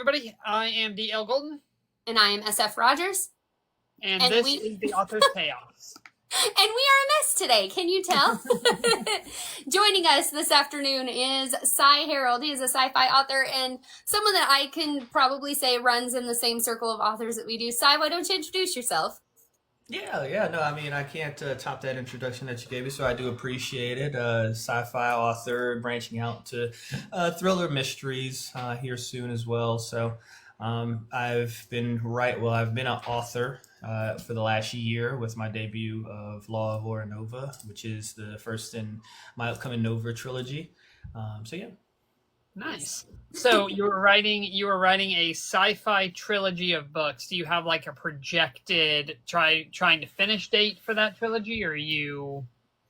everybody. I am D.L. Golden, And I am SF Rogers. and this is the Author's Chaos. And we are a mess today, can you tell? Joining us this afternoon is Cy Harold. He is a sci-fi author and someone that I can probably say runs in the same circle of authors that we do. Cy, why don't you introduce yourself? Yeah, no, I mean, I can't top that introduction that you gave me, so I do appreciate it. Sci-fi author, branching out to thriller mysteries here soon as well. So I've been I've been an author for the last year with my debut of Law of Oranova, which is the first in my upcoming Nova trilogy. So yeah. Nice. So you were writing a sci-fi trilogy of books. Do you have like a projected trying to finish date for that trilogy, or are you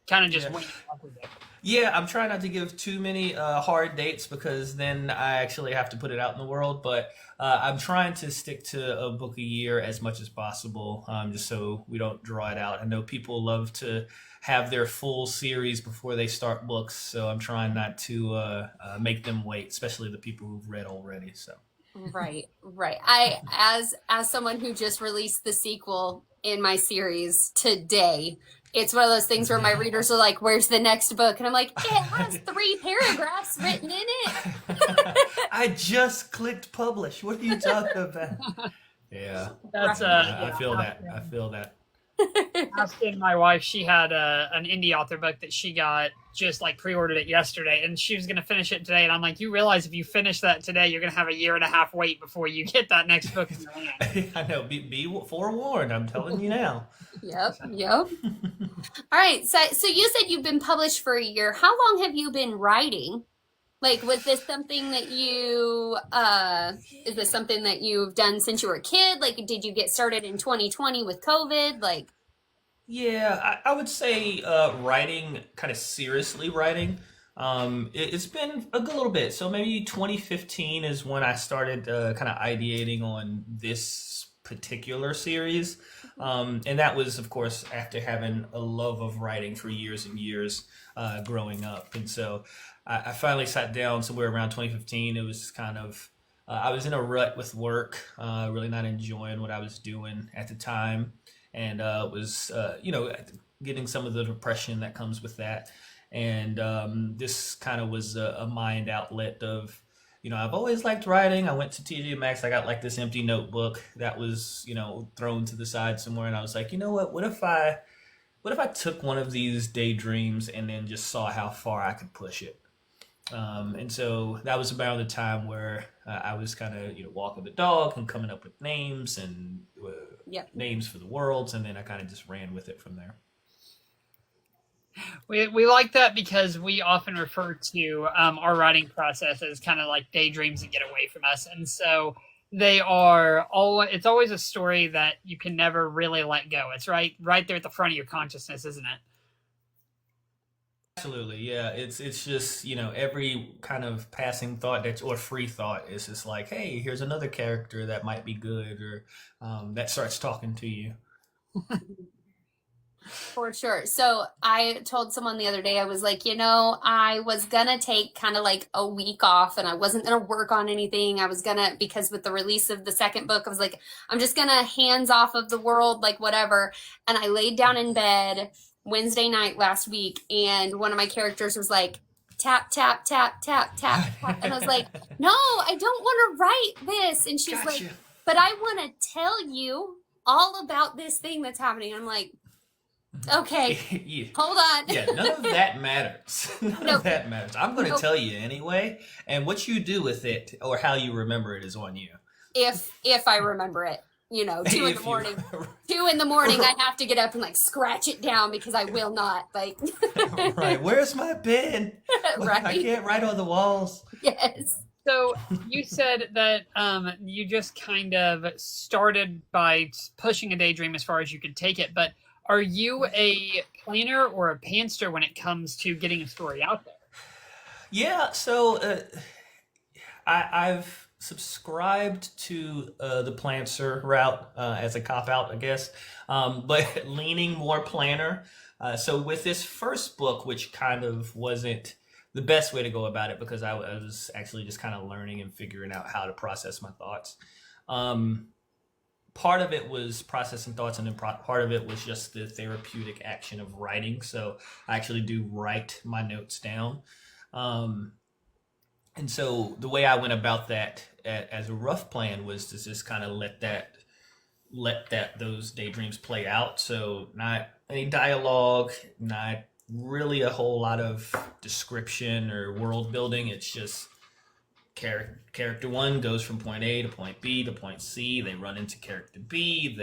kind of just Yeah. waiting on the date? Yeah, I'm trying not to give too many hard dates because then I actually have to put it out in the world. But I'm trying to stick to a book a year as much as possible, just so we don't draw it out. I know people love to have their full series before they start books, so I'm trying not to make them wait, especially the people who've read already. So. Right. As someone who just released the sequel in my series today, it's one of those things where my readers are like, "Where's the next book?" And I'm like, "It has 3 paragraphs written in it." I just clicked publish. What are you talking about? Yeah, That's I feel that. I feel that. asking my wife. She had an indie author book that she got, just like pre-ordered it yesterday, and she was going to finish it today. And I'm like, you realize if you finish that today, you're going to have a year and a half wait before you get that next book in your hand. I know. Be forewarned. I'm telling you now. Yep. All right. So you said you've been published for a year. How long have you been writing? Like, was this something that is this something that you've done since you were a kid? Like, did you get started in 2020 with COVID? Like, Yeah, I would say writing, kind of seriously writing. It's been a good little bit. So maybe 2015 is when I started kind of ideating on this particular series. And that was, of course, after having a love of writing for years and years growing up. And so I finally sat down somewhere around 2015. It was kind of, I was in a rut with work, really not enjoying what I was doing at the time. And was, getting some of the depression that comes with that. And this kind of was a mind outlet of, I've always liked writing. I went to TJ Maxx. I got like this empty notebook that was, thrown to the side somewhere. And I was like, you know what? What if I took one of these daydreams and then just saw how far I could push it? And so that was around the time where I was kind of, walking the dog and coming up with names and yep. names for the worlds. And then I kind of just ran with it from there. We like that because we often refer to our writing process as kind of like daydreams that get away from us, and so it's always a story that you can never really let go. It's right there at the front of your consciousness, isn't it? Absolutely, yeah. It's just every kind of passing thought or free thought is just like, hey, here's another character that might be good, or that starts talking to you. For sure. So I told someone the other day, I was like, I was gonna take kind of like a week off and I wasn't gonna work on anything. Because with the release of the second book, I was like, I'm just gonna hands off of the world, like whatever. And I laid down in bed Wednesday night last week, and one of my characters was like, tap, tap, tap, tap, tap, tap. And I was like, no, I don't want to write this. And she's Gotcha. like, but I want to tell you all about this thing that's happening. I'm like, okay, Yeah. hold on. Yeah, none of that matters. None Nope. of that matters. I'm going to Nope. tell you anyway, and what you do with it or how you remember it is on you. If I remember it, 2 in the If you morning. remember. 2 in the morning, I have to get up and like scratch it down because I will not. Like, Right, where's my pen? I right? can't write on the walls. Yes. So you said that you just kind of started by pushing a daydream as far as you could take it, but are you a planner or a pantser when it comes to getting a story out there? Yeah, so I've subscribed to the Plancer route as a cop out, I guess, but leaning more planner. So with this first book, which kind of wasn't the best way to go about it because I was actually just kind of learning and figuring out how to process my thoughts. Um, Part of it was processing thoughts, and then part of it was just the therapeutic action of writing. So I actually do write my notes down. Um, and so the way I went about that as a rough plan was to just kind of let that those daydreams play out. So not any dialogue, not really a whole lot of description or world building. It's just character one goes from point A to point B to point C. They run into character B.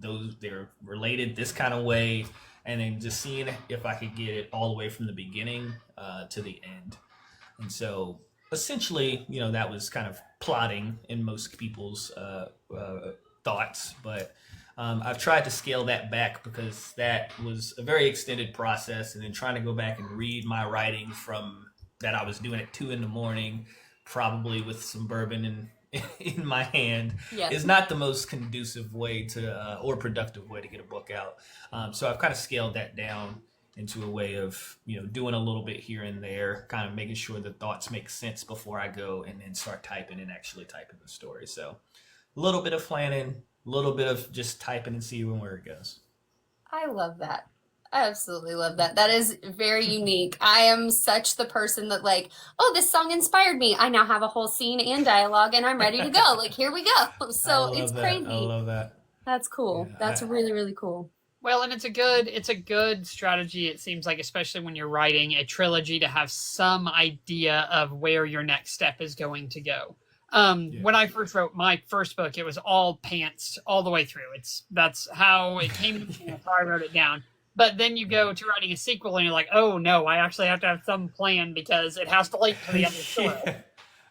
They're related this kind of way, and then just seeing if I could get it all the way from the beginning to the end. And so essentially, that was kind of plotting in most people's thoughts, but I've tried to scale that back because that was a very extended process, and then trying to go back and read my writing from that I was doing at 2 a.m, probably with some bourbon in my hand, Yes. is not the most conducive way to or productive way to get a book out. So I've kind of scaled that down into a way of doing a little bit here and there, kind of making sure the thoughts make sense before I go and then start typing and actually typing the story. So a little bit of planning, a little bit of just typing and seeing where it goes. I love that. I absolutely love that. That is very unique. I am such the person that like, oh, this song inspired me. I now have a whole scene and dialogue and I'm ready to go. Like, here we go. So it's crazy. I love that. That's cool. Yeah, That's really, really cool. Well, and it's a good strategy, it seems like, especially when you're writing a trilogy, to have some idea of where your next step is going to go. When I first wrote my first book, it was all pantsed all the way through. That's how it came to me. That's how I wrote it down. But then you go to writing a sequel and you're like, oh no, I actually have to have some plan because it has to link to the other story. Yeah.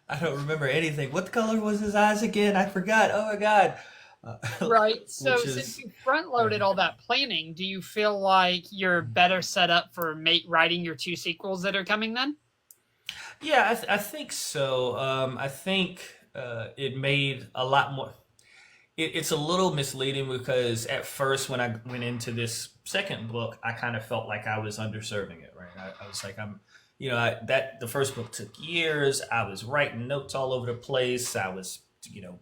I don't remember anything. What color was his eyes again? I forgot. Oh my God. Right. So since you front loaded all that planning, do you feel like you're better set up for writing your 2 sequels that are coming then? Yeah, I think so. I think it made a lot more. It's a little misleading because at first, when I went into this second book, I kind of felt like I was underserving it. Right, I was like, that the first book took years. I was writing notes all over the place. I was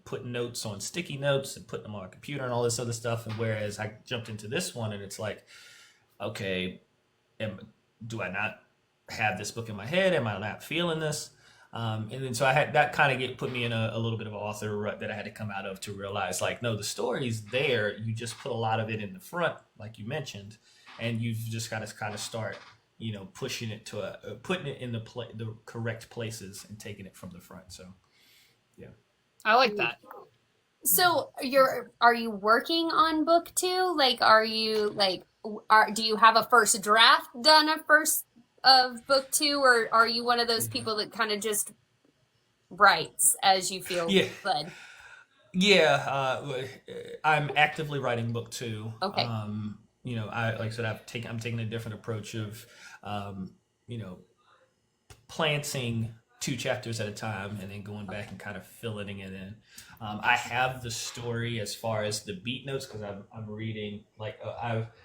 putting notes on sticky notes and putting them on a computer and all this other stuff. And whereas I jumped into this one, and it's like, okay, do I not have this book in my head? Am I not feeling this? And then so I had that kind of put me in a little bit of an author rut that I had to come out of to realize, like, no, the story's there. You just put a lot of it in the front, like you mentioned, and you've just got to kind of start, pushing it to putting it in the correct places and taking it from the front. So, yeah, I like that. So are you working on book 2? Like, do you have a first draft done of book 2, or are you one of those people that kind of just writes as you feel led? Yeah, I'm actively writing book 2. Okay. Like I said, I'm taking a different approach of, planting 2 chapters at a time and then going back and kind of filling it in. I have the story as far as the beat notes because I'm reading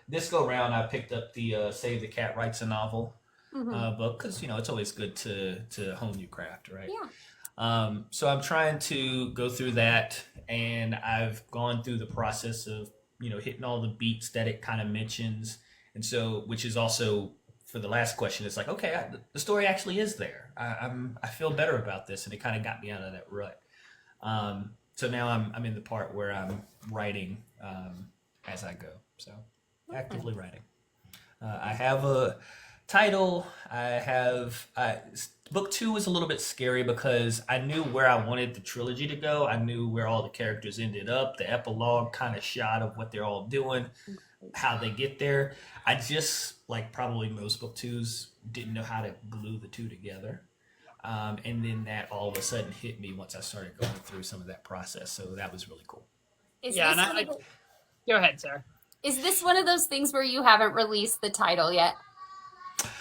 this go round. I picked up the Save the Cat Writes a Novel book because it's always good to hone your craft, right? Yeah. So I'm trying to go through that, and I've gone through the process of hitting all the beats that it kind of mentions, and so which is also for the last question. It's like, okay, the story actually is there. I feel better about this, and it kind of got me out of that rut. So now I'm in the part where I'm writing as I go. So actively writing. I have a title. Book 2 was a little bit scary because I knew where I wanted the trilogy to go. I knew where all the characters ended up. The epilogue kind of shot of what they're all doing, how they get there. I just, like probably most book 2s, didn't know how to glue the 2 together. And then that all of a sudden hit me once I started going through some of that process. So that was really cool. Go ahead, Sarah. Is this one of those things where you haven't released the title yet?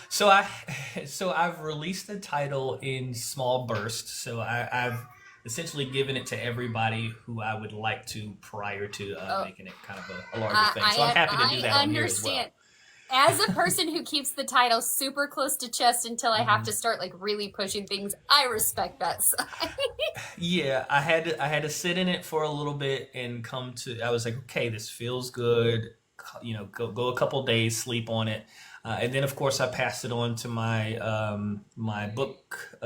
So I've released the title in small bursts. So I've essentially given it to everybody who I would like to prior to making it kind of a larger thing. So I'm happy to do that on here as well. As a person who keeps the title super close to chest until I have Mhm. to start like really pushing things, I respect that side. Yeah, I had to sit in it for a little bit and come to. I was like, okay, this feels good. Go a couple days, sleep on it, and then of course I passed it on to my book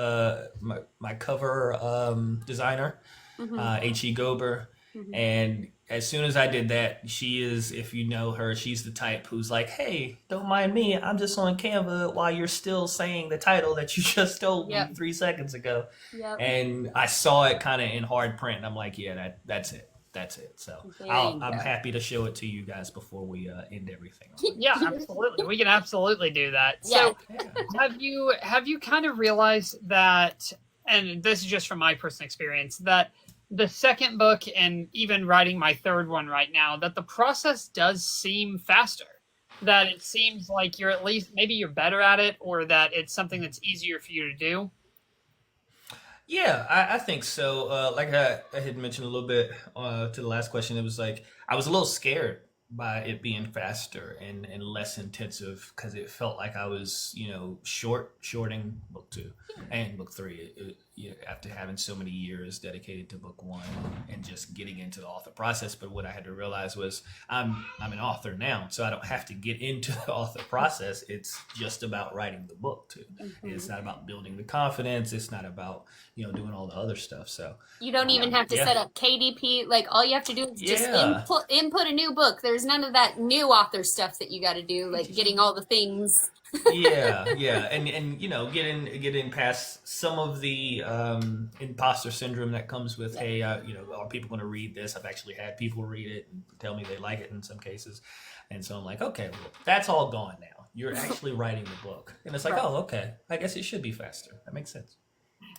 my cover designer, Hmm. H.E. Gober. Hmm. And as soon as I did that, she is, if you know her, she's the type who's like, hey, don't mind me. I'm just on Canva while you're still saying the title that you just told me Yep. 3 seconds ago. Yep. And I saw it kind of in hard print. And I'm like, yeah, that's it. That's it. So There you I'm go. happy to show it to you guys before we end everything. Yeah, absolutely. We can absolutely do that. Yeah. So have you kind of realized that, and this is just from my personal experience, that the second book and even writing my third one right now, that the process does seem faster. That it seems like you're at least maybe you're better at it, or that it's something that's easier for you to do. Yeah, I think so. Like I had mentioned a little bit to the last question, it was like I was a little scared by it being faster and less intensive because it felt like I was, shorting book two and book three. After having so many years dedicated to book one and just getting into the author process. But what I had to realize was I'm an author now, so I don't have to get into the author process. It's just about writing the book too. It's Mhm. not about building the confidence. It's not about doing all the other stuff. So, You don't even have to yeah, set up KDP. Like all you have to do is just yeah, input a new book. There's none of that new author stuff that you got to do, like getting all the things. yeah, and getting past some of the imposter syndrome that comes with, Yep. hey, are people going to read this? I've actually had people read it and tell me they like it in some cases, and so I'm like, okay, well, that's all gone now. You're actually writing the book, and it's like, Right. oh, okay, I guess it should be faster. That makes sense.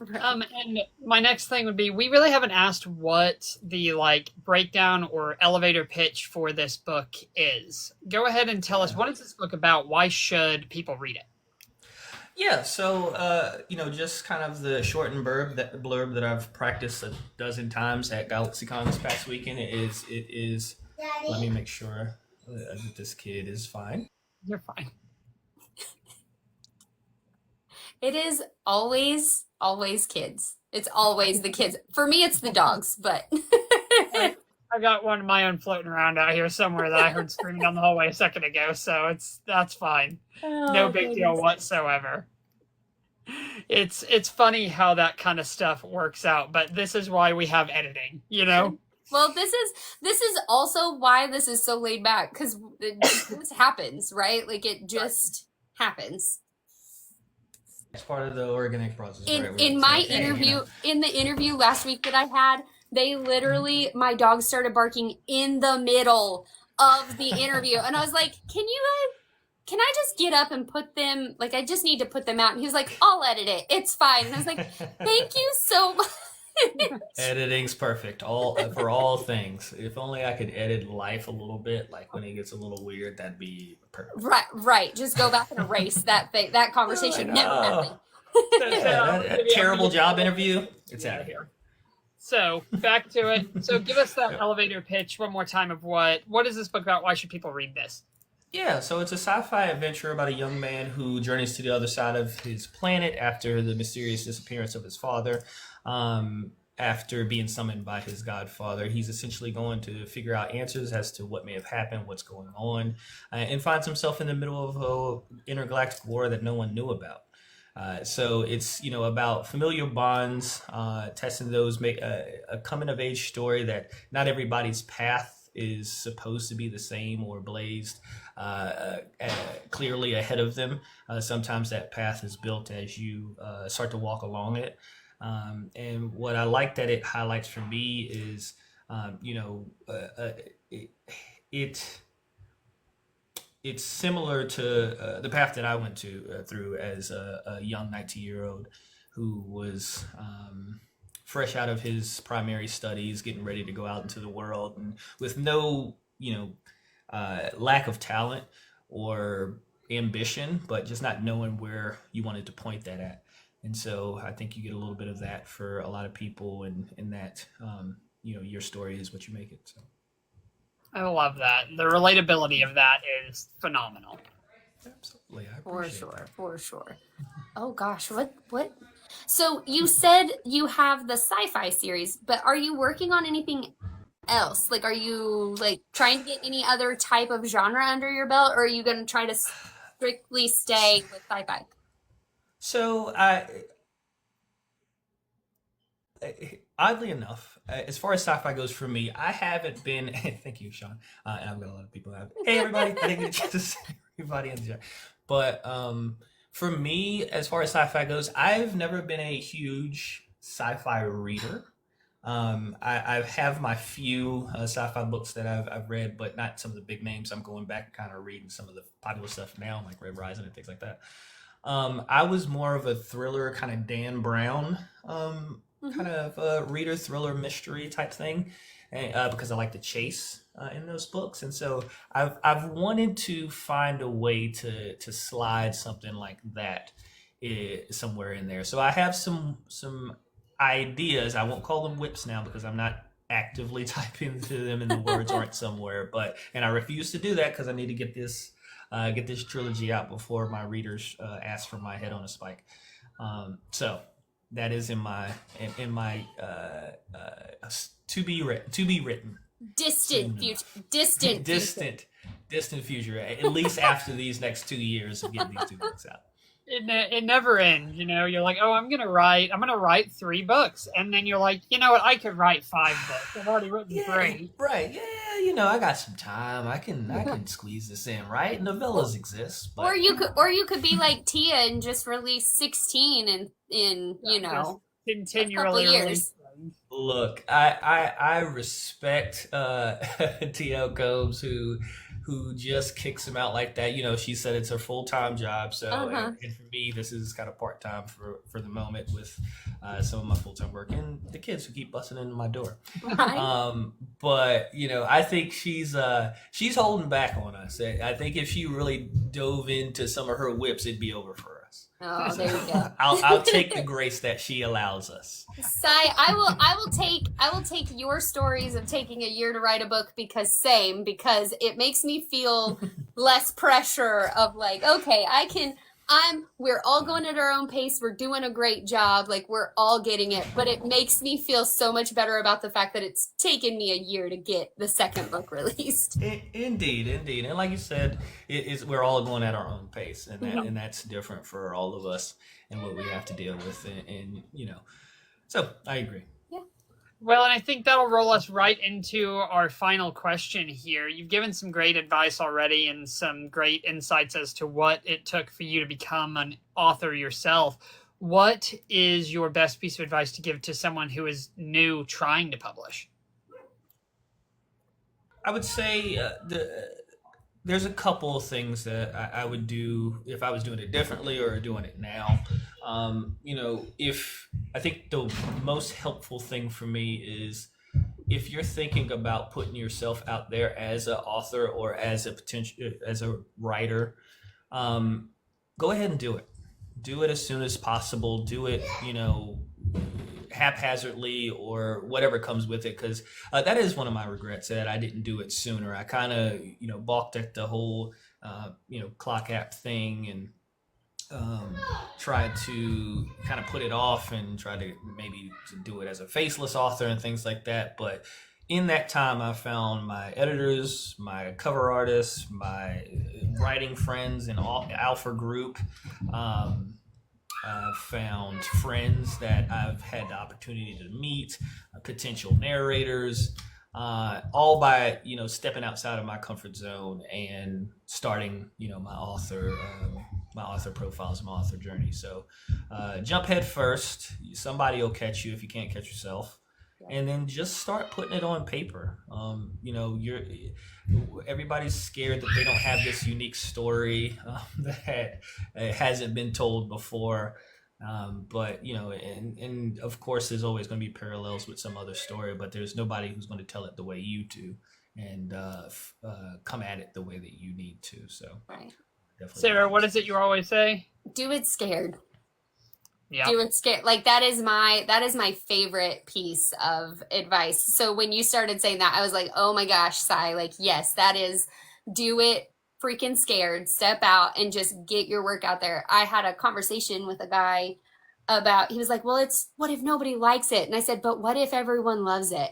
Right. And my next thing would be we really haven't asked what the like breakdown or elevator pitch for this book is. Go ahead and tell us Yeah. what is this book about? Why should people read it? Yeah, so just kind of the shortened blurb that I've practiced a dozen times at GalaxyCon this past weekend it is. Let me make sure that this kid is fine. You're fine. It is always kids. It's always the kids. For me, it's the dogs, but I got one of my own floating around out here somewhere that I heard screaming down the hallway a second ago, so that's fine. No oh big deal goodness. whatsoever. It's funny how that kind of stuff works out, but this is why we have editing, you know? Well, this is also why this is so laid back because this happens, right? Like it just happens. It's part of the organic process, in right? Where in it's my like, hey, interview in the interview last week that I had, they literally my dog started barking in the middle of the interview, and I was like, can I just get up and put them, like I just need to put them out, and he was like, I'll edit it, it's fine, and I was like, thank you so much. Editing's perfect, all for all things. If only I could edit life a little bit, like when it gets a little weird, that'd be perfect. Right, just go back and erase that thing, that Like, conversation never happened. that terrible job interview. It's out of here. So back to it. So give us that elevator pitch one more time of what is this book about? Why should people read this? Yeah, so it's a sci-fi adventure about a young man who journeys to the other side of his planet after the mysterious disappearance of his father. After being summoned by his godfather, he's essentially going to figure out answers as to what may have happened, what's going on, and finds himself in the middle of an intergalactic war that no one knew about. So it's about familial bonds, testing those, make a coming of age story that not everybody's path is supposed to be the same or blazed clearly ahead of them. Sometimes that path is built as you start to walk along it. And what I like that it highlights for me is, it, it it's similar to the path that I went through as a young 19-year-old who was fresh out of his primary studies, getting ready to go out into the world, and with no, lack of talent or ambition, but just not knowing where you wanted to point that at. And so I think you get a little bit of that for a lot of people, and in that, your story is what you make it. So. I love that. The relatability of that is phenomenal. Absolutely, I For appreciate sure, that. for sure. Oh gosh, what? So you said you have the sci-fi series, but are you working on anything else? Like, are you like trying to get any other type of genre under your belt, or are you going to try to strictly stay with sci-fi? So oddly enough, as far as sci-fi goes for me, I haven't been. Thank you, Sean. And I've got a lot of people. Have, hey, everybody! I didn't get a chance to say everybody in the chat, but for me, as far as sci-fi goes, I've never been a huge sci-fi reader. I have my few sci-fi books that I've read, but not some of the big names. I'm going back and kind of reading some of the popular stuff now, like Red Rising and things like that. I was more of a thriller, kind of Dan Brown, Hmm. kind of reader, thriller, mystery type thing, because I like to chase in those books, and so I've wanted to find a way to slide something like that somewhere in there. So I have some ideas. I won't call them whips now because I'm not actively typing to them and the words aren't somewhere. But and I refuse to do that because I need to get this trilogy out before my readers ask for my head on a spike. So that is in my to be written Distant soon future, enough. distant future. Distant future. At least after these next 2 years of getting these two books out. It never ends. You know, you're like, oh, I'm gonna write 3 books, and then you're like, you know what, I could write 5 books. I've already written Yeah, 3. right. Yeah, you know, I got some time. I can squeeze this in, right? Novellas exist, Or but you could be like Tia and just release 16 in you Just know a couple continually release years. things. look, I respect TL Combs who just kicks him out like that. You know, she said it's her full time job. So Uh-huh. and for me, this is kind of part time for the moment with some of my full time work and the kids who keep busting into my door. Right? But you know, I think she's holding back on us. I think if she really dove into some of her whips, it'd be over for us. Oh, So there you go. I'll take the grace that she allows us. Sai, I will take your stories of taking a year to write a book because it makes me feel less pressure of like, okay, we're all going at our own pace, we're doing a great job, like we're all getting it, but it makes me feel so much better about the fact that it's taken me a year to get the second book released. Indeed, indeed, and like you said, we're all going at our own pace, Mhm. and that's different for all of us and what we have to deal with, and you know, so I agree. Yeah. Well, and I think that'll roll us right into our final question here. You've given some great advice already and some great insights as to what it took for you to become an author yourself. What is your best piece of advice to give to someone who is new trying to publish? I would say there's a couple of things that I would do if I was doing it differently or doing it now. You know, if I think the most helpful thing for me is if you're thinking about putting yourself out there as an author or as a potential as a writer, um, go ahead and do it. Do it as soon as possible. Do it, you know, haphazardly or whatever comes with it, because that is one of my regrets that I didn't do it sooner. I kind of, you know, balked at the whole you know, clock app thing and tried to kind of put it off and try to maybe to do it as a faceless author and things like that. But in that time, I found my editors, my cover artists, my writing friends in Alpha Group. I've found friends that I've had the opportunity to meet, potential narrators, all by, you know, stepping outside of my comfort zone and starting, you know, my author profiles, my author journey. So jump head first. Somebody will catch you if you can't catch yourself, and then just start putting it on paper. You know, everybody's scared that they don't have this unique story that hasn't been told before. But you know, and of course, there's always going to be parallels with some other story, but there's nobody who's going to tell it the way you do and come at it the way that you need to. So Right. definitely, Sarah, what is it you always say? Do it scared. Yeah. Do it scared. Like that is my favorite piece of advice. So when you started saying that, I was like, oh my gosh, Sai, like yes, that is do it freaking scared. Step out and just get your work out there. I had a conversation with a guy about, he was like, well, it's what if nobody likes it? And I said, but what if everyone loves it?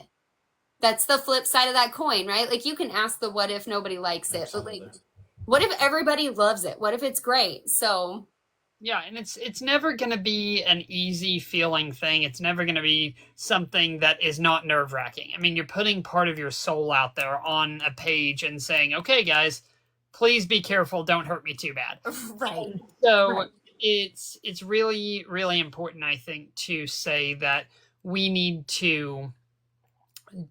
That's the flip side of that coin, right? Like you can ask the what if nobody likes it, but like, what if everybody loves it? What if it's great? So yeah, and it's never going to be an easy feeling thing. It's never going to be something that is not nerve-wracking. I mean, you're putting part of your soul out there on a page and saying, okay, guys, please be careful. Don't hurt me too bad. right. So Right. it's really, really important, I think, to say that we need to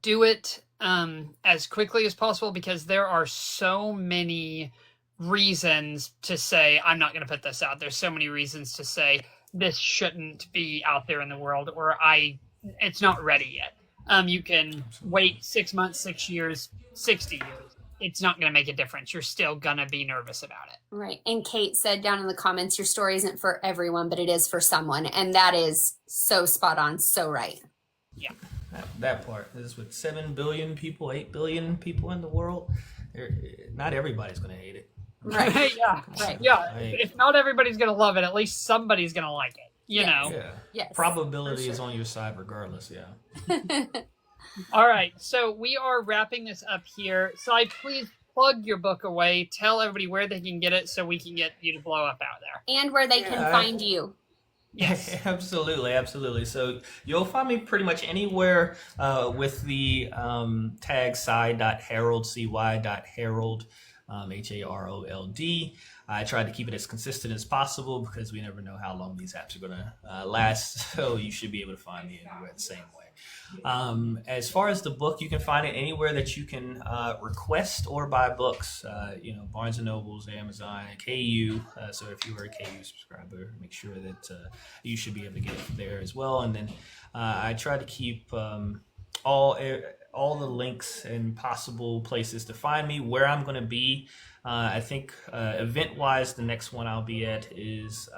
do it as quickly as possible, because there are so many reasons to say I'm not going to put this out. There's so many reasons to say this shouldn't be out there in the world, or it's not ready yet. You can wait 6 months, 6 years, 60 years. It's not going to make a difference. You're still going to be nervous about it. Right. And Kate said down in the comments, your story isn't for everyone, but it is for someone. And that is so spot on. So right. Yeah. That part is with 7 billion people, 8 billion people in the world. Not everybody's going to hate it. Right. Yeah. Right. Yeah. Right. If not everybody's going to love it, at least somebody's going to like it. You Yes. know? Yeah. Yes. Probability for is sure. on your side regardless, yeah. All right. So we are wrapping this up here. Sai, please plug your book away. Tell everybody where they can get it so we can get you to blow up out there. And where they can Yeah, find you. Yes. Absolutely. So you'll find me pretty much anywhere with the tag Sai.Harold, cy.harold, HAROLD. I tried to keep it as consistent as possible because we never know how long these apps are going to last. So you should be able to find me anywhere the same way. As far as the book, you can find it anywhere that you can request or buy books. Barnes and Nobles, Amazon, KU. So if you were a KU subscriber, make sure that you should be able to get it there as well. And then I try to keep all the links and possible places to find me, where I'm going to be. I think event-wise, the next one I'll be at is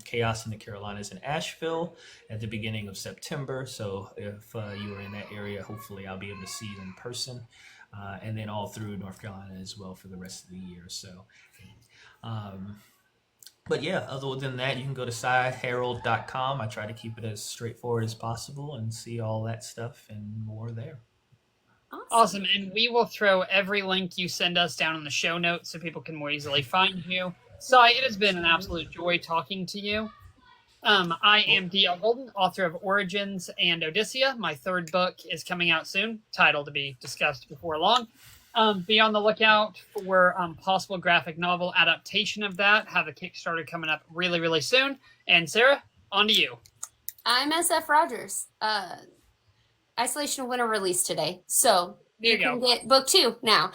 Chaos in the Carolinas in Asheville at the beginning of September. So if you are in that area, hopefully I'll be able to see you in person. And then all through North Carolina as well for the rest of the year. So, but yeah, other than that, you can go to cyharold.com. I try to keep it as straightforward as possible and see all that stuff and more there. Awesome. And we will throw every link you send us down in the show notes so people can more easily find you. Sai, it has been an absolute joy talking to you. I am D.L. Golden, author of Origins and Odyssea. My third book is coming out soon, title to be discussed before long. Be on the lookout for possible graphic novel adaptation of that. Have a Kickstarter coming up really, really soon. And Sarah, on to you. I'm SF Rogers. Isolation of Winter released today. So There you can go. get book 2 now.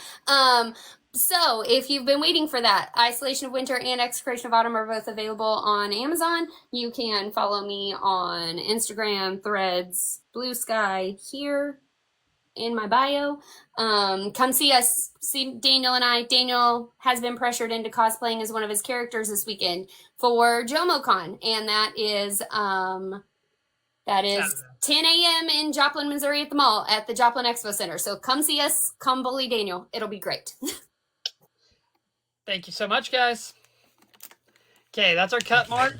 So if you've been waiting for that, Isolation of Winter and Execration of Autumn are both available on Amazon. You can follow me on Instagram, Threads, Blue Sky here in my bio. Come see us, see Daniel and I. Daniel has been pressured into cosplaying as one of his characters this weekend for JomoCon, and that is Saturday. 10 a.m. in Joplin, Missouri at the mall at the Joplin Expo Center. So come see us, come bully Daniel. It'll be great. Thank you so much, guys. Okay, that's our cut mark.